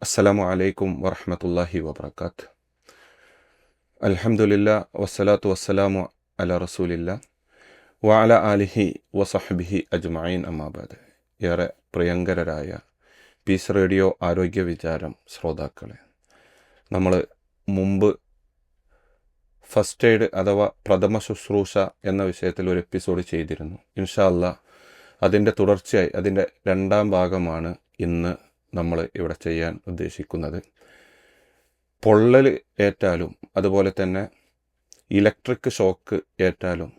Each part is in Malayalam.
അസ്സലാമു അലൈക്കും വറഹ്മത്തുള്ളാഹി വബറകാത്ത്. അൽഹംദുലില്ലാ വസ്സലാത്തു വസ്സലാമു അല റസൂലില്ലാ വഅല ആലിഹി വസഹ്ബിഹി അജ്മഈൻ അമ്മാ ബഅദ്. ഏറെ പ്രിയങ്കരരായ പീസ് റേഡിയോ ആരോഗ്യ വിചാരം ശ്രോതാക്കളെ, നമ്മൾ മുമ്പ് ഫസ്റ്റ് എയ്ഡ് അഥവാ പ്രഥമ ശുശ്രൂഷ എന്ന വിഷയത്തിൽ ഒരു എപ്പിസോഡ് ചെയ്തിരുന്നു. ഇൻഷാ അല്ലാഹ് അതിൻ്റെ തുടർച്ചയായി അതിൻ്റെ രണ്ടാം ഭാഗമാണ് ഇന്ന് നമ്മൾ ഇവിടെ ചെയ്യാൻ ഉദ്ദേശിക്കുന്നത്. പൊള്ളൽ ഏറ്റാലും അതുപോലെ തന്നെ ഇലക്ട്രിക് ഷോക്ക് ഏറ്റാലും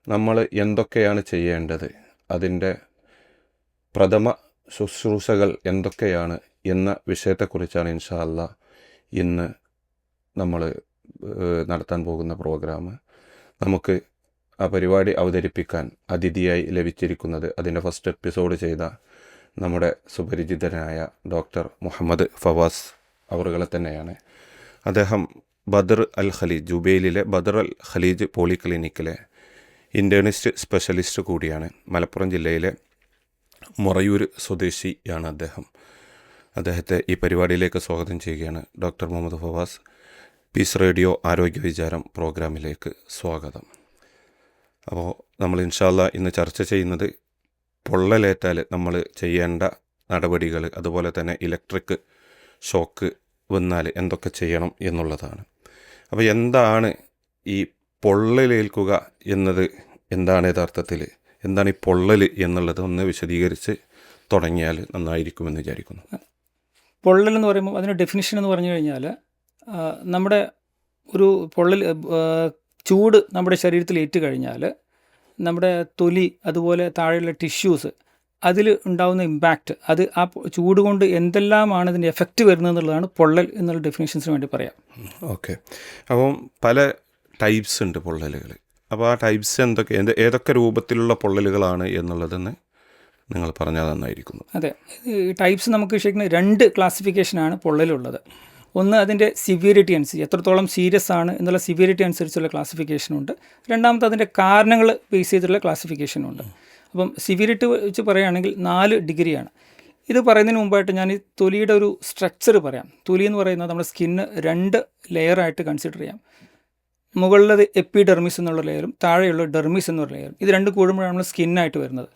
നമ്മൾ എന്തൊക്കെയാണ് ചെയ്യേണ്ടത്, അതിൻ്റെ പ്രഥമ ശുശ്രൂഷകൾ എന്തൊക്കെയാണ് എന്ന വിഷയത്തെക്കുറിച്ചാണ് ഇൻഷാ അല്ലാഹ് ഇന്ന് നമ്മൾ നടത്താൻ പോകുന്ന പ്രോഗ്രാം. നമുക്ക് ആ പരിപാടി അവതരിപ്പിക്കാൻ അതിഥിയായി ലഭിച്ചിരിക്കുന്നത് അതിൻ്റെ ഫസ്റ്റ് എപ്പിസോഡ് ചെയ്ത നമ്മുടെ സുപരിചിതനായ ഡോക്ടർ മുഹമ്മദ് ഫവാസ് അവറുകളെ തന്നെയാണ്. അദ്ദേഹം ബദർ അൽ ഖലീജ്, ജുബൈലിലെ ബദർ അൽ ഖലീജ് പോളിക്ലിനിക്കിലെ ഇൻറ്റേണിസ്റ്റ് സ്പെഷ്യലിസ്റ്റ് കൂടിയാണ്. മലപ്പുറം ജില്ലയിലെ മൊറയൂർ സ്വദേശിയാണ് അദ്ദേഹം. അദ്ദേഹത്തെ ഈ പരിപാടിയിലേക്ക് സ്വാഗതം ചെയ്യുകയാണ്. Doctor Muhammad Fawas, peace radio ആരോഗ്യ വിചാരം പ്രോഗ്രാമിലേക്ക് സ്വാഗതം. അപ്പോൾ നമ്മൾ ഇൻഷാ അല്ലാഹ് ഇന്ന് ചർച്ച ചെയ്യുന്നത് പൊള്ളലേറ്റാൽ നമ്മൾ ചെയ്യേണ്ട നടപടികൾ, അതുപോലെ തന്നെ ഇലക്ട്രിക് ഷോക്ക് വന്നാൽ എന്തൊക്കെ ചെയ്യണം എന്നുള്ളതാണ്. അപ്പോൾ എന്താണ് ഈ പൊള്ളലേൽക്കുക എന്നത്, എന്താണ് യഥാർത്ഥത്തിൽ, എന്താണ് ഈ പൊള്ളൽ എന്നുള്ളത് ഒന്ന് വിശദീകരിച്ച് തുടങ്ങിയാൽ നന്നായിരിക്കുമെന്ന് വിചാരിക്കുന്നു. പൊള്ളൽ എന്ന് പറയുമ്പോൾ അതിൻ്റെ ഡെഫിനിഷൻ എന്ന് പറഞ്ഞു കഴിഞ്ഞാൽ, നമ്മുടെ ഒരു പൊള്ളൽ, ചൂട് നമ്മുടെ ശരീരത്തിൽ ഏറ്റു കഴിഞ്ഞാൽ നമ്മുടെ തൊലി അതുപോലെ താഴെയുള്ള ടിഷ്യൂസ്, അതിൽ ഉണ്ടാകുന്ന ഇമ്പാക്റ്റ്, അത് ആ ചൂട് കൊണ്ട് എന്തെല്ലാമാണ് ഇതിൻ്റെ എഫക്റ്റ് വരുന്നത് എന്നുള്ളതാണ് പൊള്ളൽ എന്നുള്ള ഡെഫിനേഷൻസിന് വേണ്ടി പറയാം. ഓക്കെ. അപ്പം പല ടൈപ്സ് ഉണ്ട് പൊള്ളലുകൾ. അപ്പോൾ ആ ടൈപ്സ് എന്തൊക്കെ, ഏതൊക്കെ രൂപത്തിലുള്ള പൊള്ളലുകളാണ് എന്നുള്ളതെന്ന് നിങ്ങൾ പറഞ്ഞാൽ നന്നായിരിക്കുന്നു. അതെ, ഈ ടൈപ്സ് നമുക്ക് ശരിക്കും 2 ക്ലാസിഫിക്കേഷനാണ് പൊള്ളലുള്ളത്. ഒന്ന് അതിൻ്റെ സിവിയറിറ്റി അനുസരിച്ച്, എത്രത്തോളം സീരിയസ് ആണ് എന്നുള്ള സിവിയറിറ്റി അനുസരിച്ചുള്ള ക്ലാസിഫിക്കേഷനുണ്ട്. രണ്ടാമത്തെ അതിൻ്റെ കാരണങ്ങൾ ബേസ് ചെയ്തിട്ടുള്ള ക്ലാസിഫിക്കേഷനുണ്ട്. അപ്പം സിവിയറിറ്റി വെച്ച് പറയുകയാണെങ്കിൽ 4 ഡിഗ്രിയാണ്. ഇത് പറയുന്നതിന് മുമ്പായിട്ട് ഞാൻ ഈ തൊലിയുടെ ഒരു സ്ട്രക്ചർ പറയാം. തൊലി എന്ന് പറയുന്നത് നമ്മുടെ സ്കിന്ന് 2 ലെയറായിട്ട് കൺസിഡർ ചെയ്യാം. മുകളിലത് എപ്പിഡെർമിസ് എന്നുള്ള ലെയറും താഴെയുള്ള ഡെർമിസ് എന്നുള്ള ലെയറും. ഇത് 2 കൂടുമ്പോഴാണ് നമ്മൾ സ്കിന്നായിട്ട് വരുന്നത്.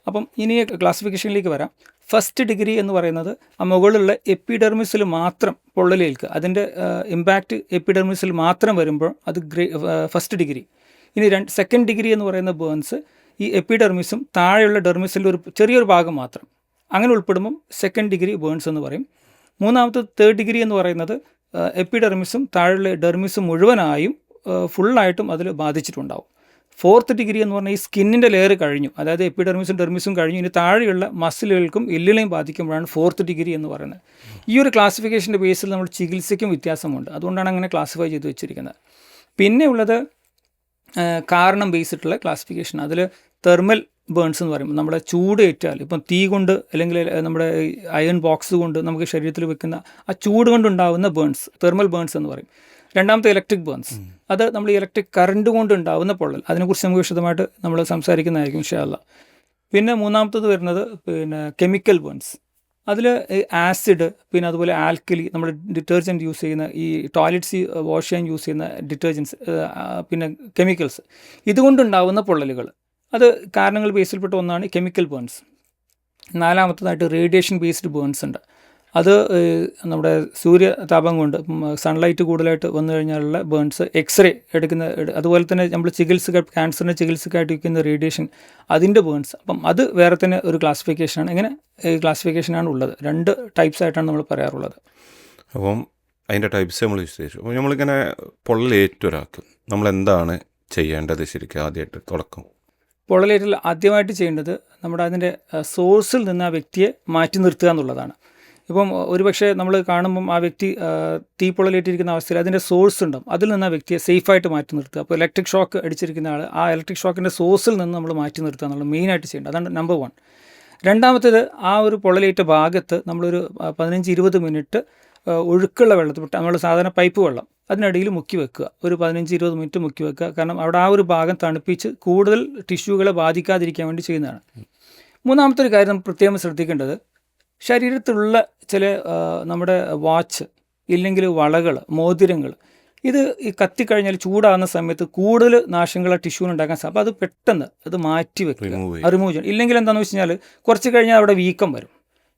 അപ്പം ഇനി ക്ലാസിഫിക്കേഷനിലേക്ക് വരാം. ഫസ്റ്റ് ഡിഗ്രി എന്ന് പറയുന്നത് ആ മുകളിലുള്ള എപ്പിഡെർമിസിൽ മാത്രം പൊള്ളലേൽക്കുക, അതിൻ്റെ ഇമ്പാക്റ്റ് എപ്പിഡെർമിസിൽ മാത്രം വരുമ്പോൾ അത് ഫസ്റ്റ് ഡിഗ്രി. ഇനി സെക്കൻഡ് ഡിഗ്രി എന്ന് പറയുന്ന ബേൺസ് ഈ എപ്പിഡെർമിസും താഴെയുള്ള ഡെർമിസിൻ്റെ ഒരു ചെറിയൊരു ഭാഗം മാത്രം, അങ്ങനെ ഉൾപ്പെടുമ്പം സെക്കൻഡ് ഡിഗ്രി ബേൺസ് എന്ന് പറയും. മൂന്നാമത്തെ തേർഡ് ഡിഗ്രി എന്ന് പറയുന്നത് എപ്പിഡെർമിസും താഴെയുള്ള ഡെർമിസും മുഴുവനായും ഫുള്ളായിട്ടും അതിൽ ബാധിച്ചിട്ടുണ്ടാവും. ഫോർത്ത് ഡിഗ്രി എന്ന് പറഞ്ഞാൽ ഈ സ്കിന്നിൻ്റെ ലെയർ കഴിഞ്ഞു, അതായത് എപ്പിഡെർമിസും ഡെർമിസും കഴിഞ്ഞു, ഇനി താഴെയുള്ള മസിലുകൾക്കും എല്ലിനെയും ബാധിക്കുമ്പോഴാണ് ഫോർത്ത് ഡിഗ്രി എന്ന് പറയുന്നത്. ഈ ഒരു ക്ലാസിഫിക്കേഷൻ്റെ ബേസിൽ നമ്മൾ ചികിത്സയ്ക്കും വ്യത്യാസമുണ്ട്, അതുകൊണ്ടാണ് അങ്ങനെ ക്ലാസിഫൈ ചെയ്ത് വെച്ചിരിക്കുന്നത്. പിന്നെ ഉള്ളത് കാരണം ബേസിട്ടുള്ള ക്ലാസിഫിക്കേഷൻ. അതിൽ തെർമൽ ബേൺസ് എന്ന് പറയുമ്പോൾ നമ്മുടെ ചൂട് ഏറ്റാൽ, ഇപ്പം തീ കൊണ്ട് അല്ലെങ്കിൽ നമ്മുടെ അയൺ ബോക്സ് കൊണ്ട് നമുക്ക് ശരീരത്തിൽ വെക്കുന്ന ആ ചൂട് കൊണ്ടുണ്ടാകുന്ന ബേൺസ് തെർമൽ ബേൺസ് എന്ന് പറയും. രണ്ടാമത്തെ ഇലക്ട്രിക് ബേൺസ്, അത് നമ്മൾ ഇലക്ട്രിക് കറണ്ട് കൊണ്ട് ഉണ്ടാകുന്ന പൊള്ളൽ. അതിനെക്കുറിച്ച് നമുക്ക് വിശദമായിട്ട് നമ്മൾ സംസാരിക്കുന്നതായിരിക്കും ഇൻഷാ അല്ലാഹ്. പിന്നെ മൂന്നാമത്തത് വരുന്നത് കെമിക്കൽ ബേൺസ്. അതിൽ ആസിഡ്, പിന്നെ അതുപോലെ ആൽക്കലി, നമ്മൾ ഡിറ്റർജൻറ്റ് യൂസ് ചെയ്യുന്ന ഈ ടോയ്ലറ്റ്സ് വാഷ് ചെയ്യാൻ യൂസ് ചെയ്യുന്ന ഡിറ്റർജൻസ്, പിന്നെ കെമിക്കൽസ്, ഇതുകൊണ്ടുണ്ടാകുന്ന പൊള്ളലുകൾ, അത് കാരണങ്ങൾ ബേസിൽപ്പെട്ട ഒന്നാണ് കെമിക്കൽ ബേൺസ്. നാലാമത്തതായിട്ട് റേഡിയേഷൻ ബേസ്ഡ് ബേൺസ് ഉണ്ട്. അത് നമ്മുടെ സൂര്യതാപം കൊണ്ട്, സൺലൈറ്റ് കൂടുതലായിട്ട് വന്നു കഴിഞ്ഞാലുള്ള ബേൺസ്, എക്സ്റേ എടുക്കുന്ന, അതുപോലെ തന്നെ നമ്മൾ ക്യാൻസറിൻ്റെ ചികിത്സക്കായിട്ട് വയ്ക്കുന്ന റേഡിയേഷൻ, അതിൻ്റെ ബേൺസ്. അപ്പം അത് വേറെ തന്നെ ഒരു ക്ലാസിഫിക്കേഷനാണ്. ഇങ്ങനെ ക്ലാസിഫിക്കേഷനാണ് ഉള്ളത്. 2 ടൈപ്സ് ആയിട്ടാണ് നമ്മൾ പറയാറുള്ളത്. അപ്പം അതിൻ്റെ ടൈപ്സ് നമ്മൾ വിശദീകരിച്ചു. അപ്പോൾ നമ്മളിങ്ങനെ പൊള്ളലേറ്റൊരാൾക്ക് നമ്മൾ എന്താണ് ചെയ്യേണ്ടത് ശരിക്കും? ആദ്യമായിട്ട് തുടക്കം പൊള്ളലേറ്റിൽ ആദ്യമായിട്ട് ചെയ്യേണ്ടത് നമ്മുടെ അതിൻ്റെ സോഴ്സിൽ നിന്ന് ആ വ്യക്തിയെ മാറ്റി നിർത്തുക എന്നുള്ളതാണ്. ഇപ്പം ഒരുപക്ഷെ നമ്മൾ കാണുമ്പം ആ വ്യക്തി തീപ്പൊള്ളലേറ്റിരിക്കുന്ന അവസ്ഥയിൽ അതിൻ്റെ സോഴ്സ് ഉണ്ടാവും, അതിൽ നിന്ന് ആ വ്യക്തിയെ സേഫായിട്ട് മാറ്റി നിർത്തുക. അപ്പോൾ ഇലക്ട്രിക് ഷോക്ക് അടിച്ചിരിക്കുന്ന ആൾ, ആ ഇലക്ട്രിക് ഷോക്കിൻ്റെ സോഴ്സിൽ നിന്ന് നമ്മൾ മാറ്റി നിർത്തുക എന്നുള്ളത് മെയിനായിട്ട് ചെയ്യേണ്ടത്. അതാണ് നമ്പർ 1. രണ്ടാമത്തേത്, ആ ഒരു പൊള്ളലേറ്റ ഭാഗത്ത് നമ്മളൊരു 15-20 മിനിറ്റ് ഒഴുക്കുള്ള വെള്ളത്തിൽ, നമ്മൾ സാധാരണ പൈപ്പ് വെള്ളം, അതിനിടയിൽ മുക്കി വെക്കുക. ഒരു 15-20 മിനിറ്റ് മുക്കി വെക്കുക. കാരണം അവിടെ ആ ഒരു ഭാഗം തണുപ്പിച്ച് കൂടുതൽ ടിഷ്യൂകളെ ബാധിക്കാതിരിക്കാൻ വേണ്ടി ചെയ്യുന്നതാണ്. മൂന്നാമത്തെ ഒരു കാര്യം നമ്മൾ പ്രത്യേകം ശ്രദ്ധിക്കേണ്ടത്, ശരീരത്തിലുള്ള ചില നമ്മുടെ വാച്ച് ഇല്ലെങ്കിൽ വളകൾ, മോതിരങ്ങൾ, ഇത് ഈ കത്തിക്കഴിഞ്ഞാൽ ചൂടാകുന്ന സമയത്ത് കൂടുതൽ നാശങ്ങൾ ആ ടിഷ്യൂവിന് ഉണ്ടാക്കാൻ സാധിക്കും. അപ്പോൾ അത് പെട്ടെന്ന് അത് മാറ്റി വെക്കുക, റിമൂവ് ചെയ്യണം. ഇല്ലെങ്കിൽ എന്താണെന്ന് വെച്ച് കഴിഞ്ഞാൽ കുറച്ച് കഴിഞ്ഞാൽ അവിടെ വീക്കം വരും.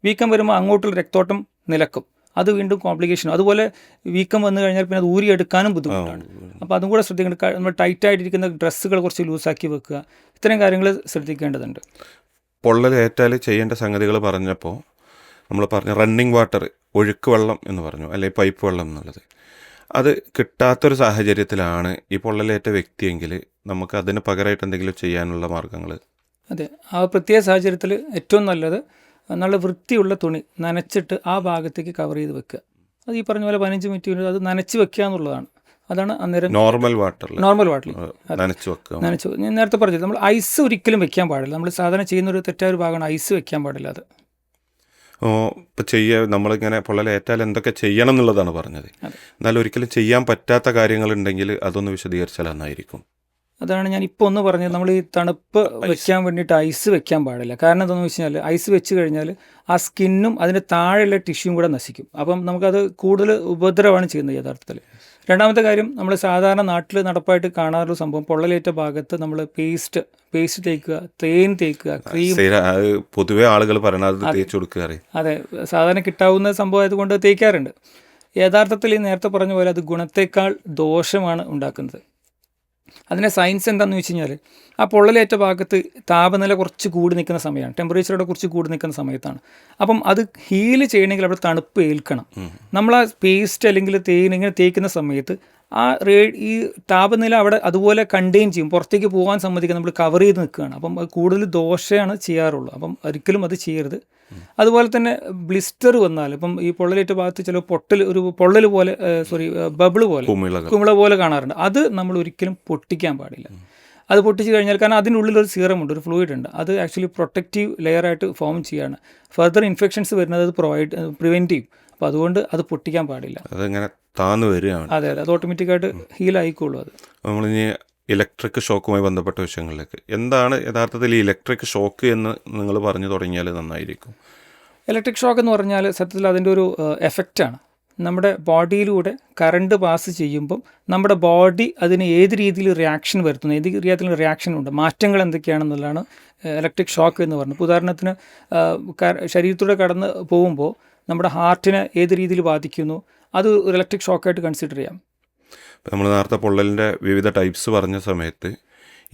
വീക്കം വരുമ്പോൾ അങ്ങോട്ടുള്ള രക്തോട്ടം നിലക്കും, അത് വീണ്ടും കോംപ്ലിക്കേഷൻ. അതുപോലെ വീക്കം വന്നു കഴിഞ്ഞാൽ പിന്നെ അത് ഊരിയെടുക്കാനും ബുദ്ധിമുട്ടാണ്. അപ്പോൾ അതും കൂടെ ശ്രദ്ധിക്കേണ്ട. നമ്മൾ ടൈറ്റായിട്ടിരിക്കുന്ന ഡ്രസ്സുകൾ കുറച്ച് ലൂസാക്കി വെക്കുക, ഇത്തരം കാര്യങ്ങൾ ശ്രദ്ധിക്കേണ്ടതുണ്ട്. പൊള്ളലേറ്റാൽ ചെയ്യേണ്ട സംഗതികൾ പറഞ്ഞപ്പോൾ നമ്മൾ പറഞ്ഞ റണ്ണിങ് വാട്ടർ, ഒഴുക്ക് വെള്ളം എന്ന് പറഞ്ഞു, അല്ലെങ്കിൽ പൈപ്പ് വെള്ളം എന്നുള്ളത്, അത് കിട്ടാത്തൊരു സാഹചര്യത്തിലാണ് ഈ പൊള്ളലേറ്റ വ്യക്തിയെങ്കിൽ നമുക്ക് അതിന് പകരമായിട്ട് എന്തെങ്കിലും ചെയ്യാനുള്ള മാർഗ്ഗങ്ങൾ? അതെ, ആ പ്രത്യേക സാഹചര്യത്തിൽ ഏറ്റവും നല്ലത് നല്ല വൃത്തിയുള്ള തുണി നനച്ചിട്ട് ആ ഭാഗത്തേക്ക് കവർ ചെയ്ത് വെക്കുക. അത് ഈ പറഞ്ഞ പോലെ 15 മിനിറ്റ് അത് നനച്ച് വെക്കുക എന്നുള്ളതാണ്. അതാണ് അന്നേരം നോർമൽ വാട്ടറിൽ നനച്ച് വെക്കുക. ഞാൻ നേരത്തെ പറഞ്ഞത് നമ്മൾ ഐസ് ഒരിക്കലും വെക്കാൻ പാടില്ല. നമ്മൾ സാധാരണ ചെയ്യുന്നൊരു തെറ്റായ ഒരു ഭാഗമാണ് ഐസ് വെക്കാൻ പാടില്ല. അത് ഇപ്പോൾ നമ്മളിങ്ങനെ പൊള്ളലേറ്റാൽ എന്തൊക്കെ ചെയ്യണം എന്നുള്ളതാണ് പറഞ്ഞത്. എന്നാലും ഒരിക്കലും ചെയ്യാൻ പറ്റാത്ത കാര്യങ്ങളുണ്ടെങ്കിൽ അതൊന്ന് വിശദീകരിച്ചാൽ നന്നായിരിക്കും. അതാണ് ഞാൻ ഇപ്പോൾ ഒന്ന് പറഞ്ഞത്. നമ്മൾ ഈ തണുപ്പ് വെക്കാൻ വേണ്ടിയിട്ട് ഐസ് വെക്കാൻ പാടില്ല. കാരണം എന്താണെന്ന് വെച്ച് കഴിഞ്ഞാൽ ഐസ് വെച്ച് കഴിഞ്ഞാൽ ആ സ്കിന്നും അതിൻ്റെ താഴെയുള്ള ടിഷ്യൂയും കൂടെ നശിക്കും. അപ്പം നമുക്കത് കൂടുതൽ ഉപദ്രവമാണ് ചെയ്യുന്നത് യഥാർത്ഥത്തിൽ. രണ്ടാമത്തെ കാര്യം, നമ്മൾ സാധാരണ നാട്ടിൽ നടപ്പായിട്ട് കാണാറുള്ള സംഭവം, പൊള്ളലേറ്റ ഭാഗത്ത് നമ്മൾ പേസ്റ്റ് തേക്കുക, തേൻ തേക്കുക, ക്രീം, പൊതുവെ ആളുകൾ പറയണത് തേച്ച് കൊടുക്കുക. അതെ, സാധാരണ കിട്ടാവുന്ന സംഭവം ആയതുകൊണ്ട് തേക്കാറുണ്ട്. യഥാർത്ഥത്തിൽ ഈ നേരത്തെ പറഞ്ഞ പോലെ അത് ഗുണത്തേക്കാൾ ദോഷമാണ് ഉണ്ടാക്കുന്നത്. അതിൻ്റെ സയൻസ് എന്താണെന്ന് വെച്ച് കഴിഞ്ഞാൽ ആ പൊള്ളലേറ്റ ഭാഗത്ത് താപനില കുറച്ച് കൂടി നിൽക്കുന്ന സമയമാണ്, ടെമ്പറേച്ചറോടെ കുറച്ച് കൂടി നിൽക്കുന്ന സമയത്താണ്. അപ്പം അത് ഹീൽ ചെയ്യണമെങ്കിൽ അവിടെ തണുപ്പ് ഏൽക്കണം. നമ്മൾ ആ പേസ്റ്റ് അല്ലെങ്കിൽ തേൻ ഇങ്ങനെ തേക്കുന്ന സമയത്ത് ആ ഈ താപനില അവിടെ അതുപോലെ കണ്ടെയ്ൻ ചെയ്യും, പുറത്തേക്ക് പോകാൻ സമ്മതിക്കുക. നമ്മൾ കവർ ചെയ്ത് നിൽക്കുകയാണ്. അപ്പം അത് കൂടുതൽ ദോഷമാണ് ചെയ്യാറുള്ളൂ. അപ്പം ഒരിക്കലും അത് ചെയ്യരുത്. അതുപോലെ തന്നെ ബ്ലിസ്റ്റർ വന്നാൽ, ഇപ്പം ഈ പൊള്ളലേറ്റ ഭാഗത്ത് ചില പൊള്ളൽ പോലെ ബബിൾ പോലെ, കുമിള പോലെ കാണാറുണ്ട്. അത് നമ്മൾ ഒരിക്കലും പൊട്ടിക്കാൻ പാടില്ല. അത് പൊട്ടിച്ച് കഴിഞ്ഞാൽ, കാരണം അതിനുള്ളിലൊരു സീറമുണ്ട്, ഒരു ഫ്ലൂയിഡ് ഉണ്ട്, അത് ആക്ച്വലി പ്രൊട്ടക്റ്റീവ് ലെയറായിട്ട് ഫോം ചെയ്യാണ്. ഫർദർ ഇൻഫെക്ഷൻസ് വരുന്നത് അത് പ്രിവെൻറ്റ് ചെയ്യും. അപ്പോൾ അതുകൊണ്ട് അത് പൊട്ടിക്കാൻ പാടില്ല. അതങ്ങനെ താന്നു വരികയാണ്. അതെ, അത് ഓട്ടോമാറ്റിക്കായിട്ട് ഹീൽ ആയിക്കോളൂ. അത് നമ്മളിനി ഇലക്ട്രിക് ഷോക്കുമായി ബന്ധപ്പെട്ട വിഷയങ്ങളിലേക്ക്, എന്താണ് യഥാർത്ഥത്തിൽ ഈ ഇലക്ട്രിക് ഷോക്ക് എന്ന് നിങ്ങൾ പറഞ്ഞു തുടങ്ങിയാൽ നന്നായിരിക്കും. ഇലക്ട്രിക് ഷോക്ക് എന്ന് പറഞ്ഞാൽ സത്യത്തിൽ അതിൻ്റെ ഒരു എഫക്റ്റാണ്. നമ്മുടെ ബോഡിയിലൂടെ കറണ്ട് പാസ് ചെയ്യുമ്പം നമ്മുടെ ബോഡി അതിന് ഏത് രീതിയിൽ റിയാക്ഷൻ വരുത്തുന്നു, ഏത് രീതിയിൽ റിയാക്ഷൻ ഉണ്ട്, മാറ്റങ്ങൾ എന്തൊക്കെയാണെന്നുള്ളതാണ് ഇലക്ട്രിക് ഷോക്ക് എന്ന് പറഞ്ഞത്. ഉദാഹരണത്തിന് ശരീരത്തിലൂടെ കടന്ന് പോകുമ്പോൾ നമ്മുടെ ഹാർട്ടിനെ ഏത് രീതിയിൽ ബാധിക്കുന്നു, അത് ഒരു ഇലക്ട്രിക് ഷോക്കായിട്ട് കൺസിഡർ ചെയ്യാം. നമ്മൾ നേരത്തെ പൊള്ളലിൻ്റെ വിവിധ ടൈപ്സ് പറഞ്ഞ സമയത്ത്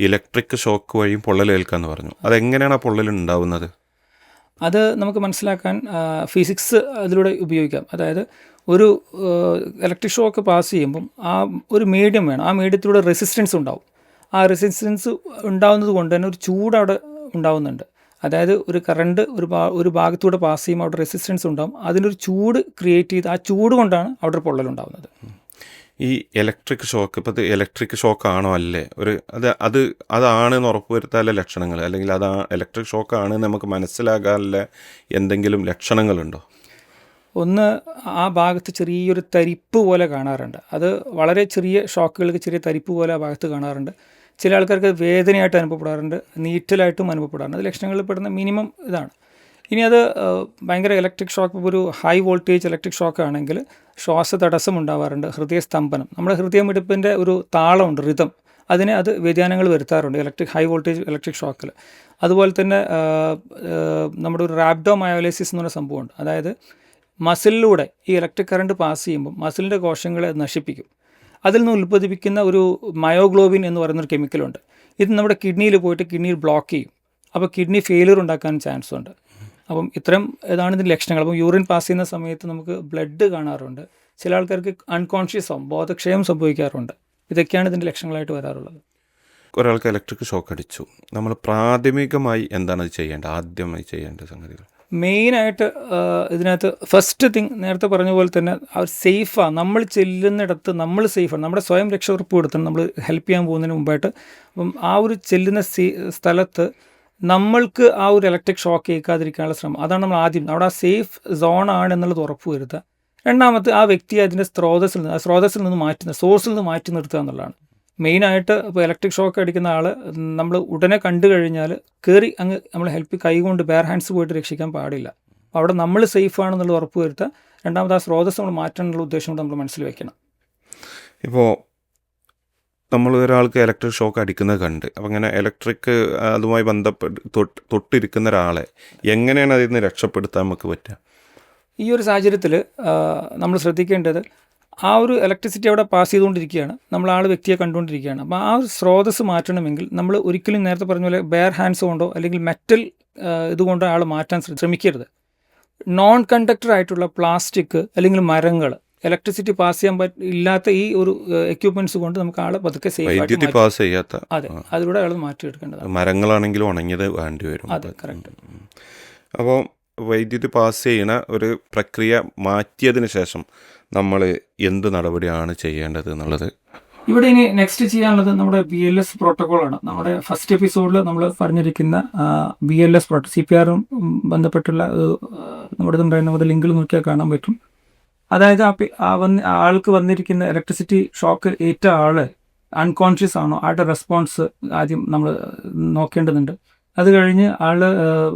ഇലക്ട്രിക് ഷോക്ക് വഴിയും പൊള്ളലേൽക്കാമെന്ന് പറഞ്ഞു. അതെങ്ങനെയാണ് ആ പൊള്ളൽ ഉണ്ടാവുന്നത്? അത് നമുക്ക് മനസ്സിലാക്കാൻ ഫിസിക്സ് അതിലൂടെ ഉപയോഗിക്കാം. അതായത് ഒരു ഇലക്ട്രിക് ഷോക്ക് പാസ് ചെയ്യുമ്പം ആ ഒരു മീഡിയം വേണം. ആ മീഡിയത്തിലൂടെ റെസിസ്റ്റൻസ് ഉണ്ടാവും. ആ റെസിസ്റ്റൻസ് ഉണ്ടാവുന്നത് കൊണ്ട് തന്നെ ഒരു ചൂട് അവിടെ ഉണ്ടാവുന്നുണ്ട്. അതായത് ഒരു കറണ്ട് ഒരു ഭാഗത്തൂടെ പാസ് ചെയ്യുമ്പോൾ അവിടെ റെസിസ്റ്റൻസ് ഉണ്ടാവും. അതിനൊരു ചൂട് ക്രിയേറ്റ് ചെയ്ത് ആ ചൂട് കൊണ്ടാണ് അവിടെ പൊള്ളലുണ്ടാവുന്നത്. ഈ ഇലക്ട്രിക് ഷോക്ക്, ഇപ്പോൾ ഇലക്ട്രിക് ഷോക്ക് ആണോ അല്ലേ, അതാണെന്ന് ഉറപ്പുവരുത്താനുള്ള ലക്ഷണങ്ങൾ, അല്ലെങ്കിൽ ഇലക്ട്രിക് ഷോക്ക് ആണെന്ന് നമുക്ക് മനസ്സിലാകാനുള്ള എന്തെങ്കിലും ലക്ഷണങ്ങളുണ്ടോ? ഒന്ന്, ആ ഭാഗത്ത് ചെറിയൊരു തരിപ്പ് പോലെ കാണാറുണ്ട്. അത് വളരെ ചെറിയ ഷോക്കുകൾക്ക് ചെറിയ തരിപ്പ് പോലെ ആ ഭാഗത്ത് കാണാറുണ്ട്. ചില ആൾക്കാർക്ക് വേദനയായിട്ട് അനുഭവപ്പെടാറുണ്ട്, നീറ്റലായിട്ടും അനുഭവപ്പെടാറുണ്ട്. അത് ലക്ഷണങ്ങളിൽ പെടുന്ന മിനിമം ഇതാണ്. ഇനി അത് ഭയങ്കര ഇലക്ട്രിക് ഷോക്ക്, ഒരു ഹൈ വോൾട്ടേജ് ഇലക്ട്രിക് ഷോക്ക് ആണെങ്കിൽ ശ്വാസതടസ്സം ഉണ്ടാവാറുണ്ട്, ഹൃദയസ്തംഭനം, നമ്മുടെ ഹൃദയമിടിപ്പിൻ്റെ ഒരു താളമുണ്ട്, റിതം, അത് വ്യതിയാനങ്ങൾ വരുത്താറുണ്ട് ഹൈ വോൾട്ടേജ് ഇലക്ട്രിക് ഷോക്കിൽ. അതുപോലെ തന്നെ നമ്മുടെ ഒരു റാബ്ഡോമയോലൈസിസ് എന്ന് പറഞ്ഞ സംഭവമുണ്ട്. അതായത് മസിലിലൂടെ ഈ ഇലക്ട്രിക് കറണ്ട് പാസ് ചെയ്യുമ്പോൾ മസിലിൻ്റെ കോശങ്ങളെ നശിപ്പിക്കും. അതിൽ നിന്ന് ഉൽപ്പാദിപ്പിക്കുന്ന ഒരു മയോഗ്ലോബിൻ എന്ന് പറയുന്നൊരു കെമിക്കലുണ്ട്. ഇത് നമ്മുടെ കിഡ്നിയിൽ പോയിട്ട് കിഡ്നിയിൽ ബ്ലോക്ക് ചെയ്യും. അപ്പോൾ കിഡ്നി ഫെയിലിയർ ഉണ്ടാക്കാൻ ചാൻസ് ഉണ്ട്. അപ്പം ഇതാണ് ഇതിൻ്റെ ലക്ഷണങ്ങൾ. അപ്പം യൂറിൻ പാസ് ചെയ്യുന്ന സമയത്ത് നമുക്ക് ബ്ലഡ് കാണാറുണ്ട്. ചില ആൾക്കാർക്ക് അൺകോൺഷ്യസ് ആവും, ബോധക്ഷയം സംഭവിക്കാറുണ്ട്. ഇതൊക്കെയാണ് ഇതിൻ്റെ ലക്ഷണങ്ങളായിട്ട് വരാറുള്ളത്. ഒരാൾക്ക് ഇലക്ട്രിക് ഷോക്ക് അടിച്ചു, നമ്മൾ പ്രാഥമികമായി എന്താണ് ആദ്യമായി ചെയ്യേണ്ട സംഗതികൾ? മെയിനായിട്ട് ഇതിനകത്ത് ഫസ്റ്റ് തിങ് നേരത്തെ പറഞ്ഞ പോലെ തന്നെ സേഫാണ്. നമ്മൾ ചെല്ലുന്നിടത്ത് നമ്മൾ സേഫാണ്. നമ്മുടെ സ്വയം രക്ഷ ഉറപ്പ് കൊടുക്കണം നമ്മൾ ഹെൽപ്പ് ചെയ്യാൻ പോകുന്നതിന് മുമ്പായിട്ട്. അപ്പം ആ ഒരു ചെല്ലുന്ന സ്ഥലത്ത് നമ്മൾക്ക് ആ ഒരു ഇലക്ട്രിക് ഷോക്ക് ഏൽക്കാതിരിക്കാനുള്ള ശ്രമം, അതാണ് നമ്മൾ ആദ്യം അവിടെ ആ സേഫ് സോണാണ് എന്നുള്ളത് ഉറപ്പ് വരുത്തുക. രണ്ടാമത് ആ വ്യക്തിയെ അതിൻ്റെ സ്രോതസ്സിൽ നിന്ന് സോഴ്സിൽ നിന്ന് മാറ്റി നിർത്തുക എന്നുള്ളതാണ് മെയിനായിട്ട്. ഇപ്പോൾ ഇലക്ട്രിക് ഷോക്ക് അടിക്കുന്ന ആൾ നമ്മൾ ഉടനെ കണ്ടു കഴിഞ്ഞാൽ കയറി അങ്ങ് നമ്മൾ കൈകൊണ്ട് ബെയർ ഹാൻഡ്സ് പോയിട്ട് രക്ഷിക്കാൻ പാടില്ല. അപ്പോൾ അവിടെ നമ്മൾ സേഫ് ആണെന്നുള്ളത് ഉറപ്പ് വരുത്തുക. രണ്ടാമത് ആ സ്രോതസ് നമ്മൾ മാറ്റണം എന്നുള്ള ഉദ്ദേശം കൂടെ നമ്മൾ മനസ്സിൽ വെക്കണം. ഇപ്പോൾ നമ്മൾ ഒരാൾക്ക് ഇലക്ട്രിക് ഷോക്ക് അടിക്കുന്നത് കണ്ട് അപ്പം അങ്ങനെ ഇലക്ട്രിക് അതുമായി ബന്ധപ്പെട്ട് തൊട്ടിരിക്കുന്ന ഒരാളെ എങ്ങനെയാണ് അതിൽ നിന്ന് രക്ഷപ്പെടുത്താൻ നമുക്ക് പറ്റുക? ഈ ഒരു സാഹചര്യത്തിൽ നമ്മൾ ശ്രദ്ധിക്കേണ്ടത് ആ ഒരു ഇലക്ട്രിസിറ്റി അവിടെ പാസ് ചെയ്തുകൊണ്ടിരിക്കുകയാണ്, നമ്മൾ വ്യക്തിയെ കണ്ടുകൊണ്ടിരിക്കുകയാണ്. അപ്പോൾ ആ ഒരു സ്രോതസ് മാറ്റണമെങ്കിൽ നമ്മൾ ഒരിക്കലും നേരത്തെ പറഞ്ഞ പോലെ ബെയർ ഹാൻഡ്സ് കൊണ്ടോ അല്ലെങ്കിൽ മെറ്റൽ ഇതുകൊണ്ടോ ആൾ മാറ്റാൻ ശ്രമിക്കരുത്. നോൺ കണ്ടക്ടർ ആയിട്ടുള്ള പ്ലാസ്റ്റിക് അല്ലെങ്കിൽ മരങ്ങൾ, ഇലക്ട്രിസിറ്റി പാസ് ചെയ്യാൻ ഇല്ലാത്ത ഈ ഒരു എക്യുപ്മെന്റ്സ് കൊണ്ട് നമുക്ക് ആളെ പതുക്കെ വൈദ്യുതി പാസ് ചെയ്യാത്ത, അതെ, അതിലൂടെ ആൾ മാറ്റിയെടുക്കേണ്ടതാണ്. മരങ്ങളാണെങ്കിലും ഉണങ്ങിയത് വേണ്ടി വരും. അതെ, കറക്റ്റ്. അപ്പോൾ വൈദ്യുതി പാസ് ചെയ്യുന്ന ഒരു പ്രക്രിയ മാറ്റിയതിന് ശേഷം നമ്മൾ എന്ത് നടപടിയാണ് ചെയ്യേണ്ടത് എന്നുള്ളത് ഇവിടെ ഇനി നെക്സ്റ്റ് ചെയ്യാനുള്ളത് നമ്മുടെ BLS പ്രോട്ടോക്കോളാണ്. നമ്മുടെ ഫസ്റ്റ് എപ്പിസോഡിൽ നമ്മൾ പറഞ്ഞിരിക്കുന്ന BLS CPR ബന്ധപ്പെട്ടുള്ള നമ്മുടെ ഉണ്ടായിരുന്ന ലിങ്കിൽ നോക്കിയാൽ കാണാൻ പറ്റും. അതായത് ആൾക്ക് വന്നിരിക്കുന്ന ഇലക്ട്രിസിറ്റി ഷോക്ക് ഏറ്റ ആള് അൺകോൺഷ്യസ് ആണോ, ആളുടെ റെസ്പോൺസ് ആദ്യം നമ്മൾ നോക്കേണ്ടതുണ്ട്. അത് കഴിഞ്ഞ് ആൾ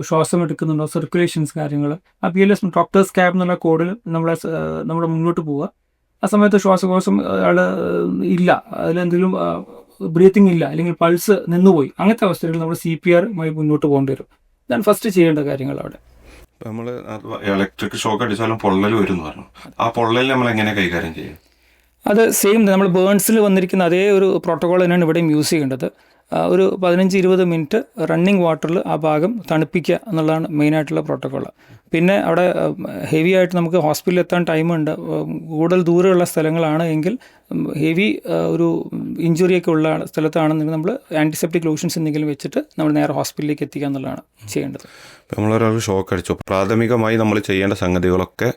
ശ്വാസം എടുക്കുന്നുണ്ടോ, സർക്കുലേഷൻസ് കാര്യങ്ങൾ, ആ BLS ഡോക്ടേഴ്സ് ക്യാബ് എന്നുള്ള കോഡിൽ നമ്മൾ മുന്നോട്ട് പോവുക. ആ സമയത്ത് ശ്വാസകോശം ആൾ ഇല്ല, അതിലെന്തെങ്കിലും ബ്രീത്തിങ് ഇല്ല, അല്ലെങ്കിൽ പൾസ് നിന്നുപോയി, അങ്ങനത്തെ അവസ്ഥയിൽ നമ്മൾ CPR മുന്നോട്ട് പോകേണ്ടി വരും. ഇതാണ് ഫസ്റ്റ് ചെയ്യേണ്ട കാര്യങ്ങൾ അവിടെ. നമ്മൾ ഇലക്ട്രിക് ഷോക്ക് അടിച്ചാലും പൊള്ളൽ വരും എന്ന് പറഞ്ഞു. ആ പൊള്ളൽ നമ്മൾ എങ്ങനെ കൈകാര്യം ചെയ്യും? അത് സെയിം നമ്മൾ ബേൺസിൽ വന്നിരിക്കുന്ന അതേ ഒരു പ്രോട്ടോകോൾ തന്നെയാണ് ഇവിടെയും യൂസ് ചെയ്യേണ്ടത്. ഒരു 15-20 മിനിറ്റ് റണ്ണിങ് വാട്ടറിൽ ആ ഭാഗം തണുപ്പിക്കുക എന്നുള്ളതാണ് മെയിനായിട്ടുള്ള പ്രോട്ടോകോൾ. പിന്നെ അവിടെ ഹെവി ആയിട്ട് നമുക്ക് ഹോസ്പിറ്റലിൽ എത്താൻ ടൈമുണ്ട്. കൂടുതൽ ദൂരമുള്ള സ്ഥലങ്ങളാണ് എങ്കിൽ ഹെവി ഒരു ഇഞ്ചുറിയൊക്കെ ഉള്ള സ്ഥലത്താണെന്നുണ്ടെങ്കിൽ നമ്മൾ ആൻറ്റിസെപ്റ്റിക് ലോഷൻസ് എന്തെങ്കിലും വെച്ചിട്ട് നമ്മൾ നേരെ ഹോസ്പിറ്റലിലേക്ക് എത്തിക്കുക എന്നുള്ളതാണ് ചെയ്യേണ്ടത്. നമ്മളൊരാൾ ഷോക്ക് അടിച്ചു, പ്രാഥമികമായി നമ്മൾ ചെയ്യേണ്ട സംഗതികളൊക്കെ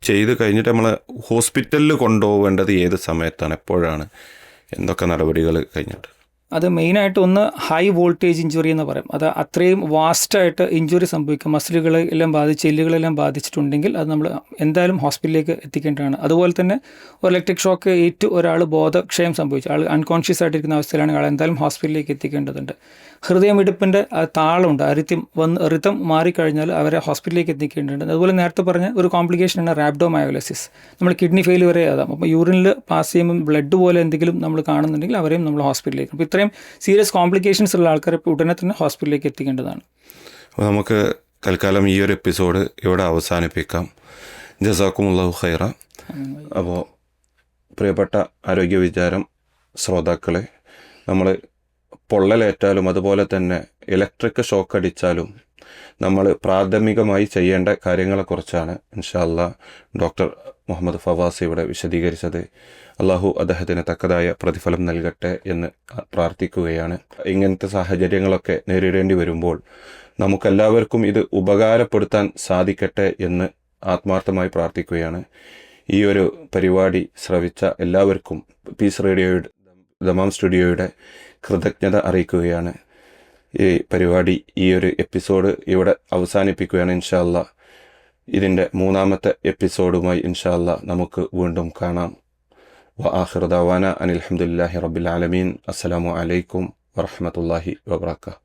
ചെയ്ത് കഴിഞ്ഞിട്ട് നമ്മൾ ഹോസ്പിറ്റലിൽ കൊണ്ടുപോകേണ്ടത് ഏത് സമയത്താണ്, എപ്പോഴാണ്, എന്തൊക്കെ നടപടികൾ കഴിഞ്ഞിട്ട്? അത് മെയിനായിട്ട് ഒന്ന് ഹൈ വോൾട്ടേജ് ഇഞ്ചുറി എന്ന് പറയും. അത് അത്രയും വാസ്റ്റായിട്ട് ഇഞ്ചുറി സംഭവിക്കും, മസിലുകളെല്ലാം ബാധിച്ച് എല്ലുകളെല്ലാം ബാധിച്ചിട്ടുണ്ടെങ്കിൽ അത് നമ്മൾ എന്തായാലും ഹോസ്പിറ്റലിലേക്ക് എത്തിക്കേണ്ടതാണ്. അതുപോലെ തന്നെ ഒരു ഇലക്ട്രിക് ഷോക്ക് ഏറ്റു ഒരാൾ ബോധക്ഷയം സംഭവിച്ചു, ആൾ അൺകോൺഷ്യസ് ആയിട്ടിരിക്കുന്ന അവസ്ഥയിലാണെങ്കിൽ ആൾ എന്തായാലും ഹോസ്പിറ്റലിലേക്ക് എത്തിക്കേണ്ടതുണ്ട്. ഹൃദയമിടിപ്പിൻ്റെ താളമുണ്ട്, റിതം മാറിക്കഴിഞ്ഞാൽ അവരെ ഹോസ്പിറ്റലിലേക്ക് എത്തിക്കേണ്ടതുണ്ട്. അതുപോലെ നേരത്തെ പറഞ്ഞ ഒരു കോംപ്ലിക്കേഷനാണ് റാബ്ഡോമയോലിസിസ്, നമ്മൾ കിഡ്നി ഫെയിൽ വരെ ആകാം. അപ്പോൾ യൂറിനിൽ പാസ് ചെയ്യുമ്പോൾ ബ്ലഡ് പോലെ എന്തെങ്കിലും നമ്മൾ കാണുന്നുണ്ടെങ്കിൽ അവരെയും നമ്മൾ ഹോസ്പിറ്റലിലേക്ക്, അപ്പോൾ ഇത്രയും സീരിയസ് കോംപ്ലിക്കേഷൻസ് ഉള്ള ആൾക്കാരെ ഉടനെ തന്നെ ഹോസ്പിറ്റലിലേക്ക് എത്തിക്കേണ്ടതാണ്. അപ്പോൾ നമുക്ക് തൽക്കാലം ഈ ഒരു എപ്പിസോഡ് ഇവിടെ അവസാനിപ്പിക്കാം. ജസാക്കുമുല്ലാഹു ഖൈറ. അപ്പോൾ പ്രിയപ്പെട്ട ആരോഗ്യ വിചാരം ശ്രോതാക്കളെ, നമ്മൾ പൊള്ളലേറ്റാലും അതുപോലെ തന്നെ ഇലക്ട്രിക് ഷോക്ക് അടിച്ചാലും നമ്മൾ പ്രാഥമികമായി ചെയ്യേണ്ട കാര്യങ്ങളെക്കുറിച്ചാണ് ഇൻഷാ അല്ലാഹ് ഡോക്ടർ മുഹമ്മദ് ഫവാസ് ഇവിടെ വിശദീകരിച്ചത്. അള്ളാഹു അദ്ദേഹത്തിന് തക്കതായ പ്രതിഫലം നൽകട്ടെ എന്ന് പ്രാർത്ഥിക്കുകയാണ്. ഇങ്ങനത്തെ സാഹചര്യങ്ങളൊക്കെ നേരിടേണ്ടി വരുമ്പോൾ നമുക്കെല്ലാവർക്കും ഇത് ഉപകാരപ്പെടുത്താൻ സാധിക്കട്ടെ എന്ന് ആത്മാർത്ഥമായി പ്രാർത്ഥിക്കുകയാണ്. ഈ ഒരു പരിപാടി ശ്രവിച്ച എല്ലാവർക്കും പീസ് റേഡിയോയുടെ ദമാം സ്റ്റുഡിയോയുടെ കൃതജ്ഞത അറിയിക്കുകയാണ്. ഈ പരിപാടി, ഈ ഒരു എപ്പിസോഡ് ഇവിടെ അവസാനിപ്പിക്കുകയാണ്. ഇൻഷാ അല്ലാഹ് ഇതിൻ്റെ 3ാമത്തെ എപ്പിസോഡുമായി ഇൻഷാ അല്ലാഹ് നമുക്ക് വീണ്ടും കാണാം. വആഖിറു ദഅവാന അനിൽ ഹംദുലില്ലാഹി റബ്ബിൽ ആലമീൻ. അസ്സലാമു അലൈക്കും വറഹ്മത്തുള്ളാഹി വബറകാതുഹു.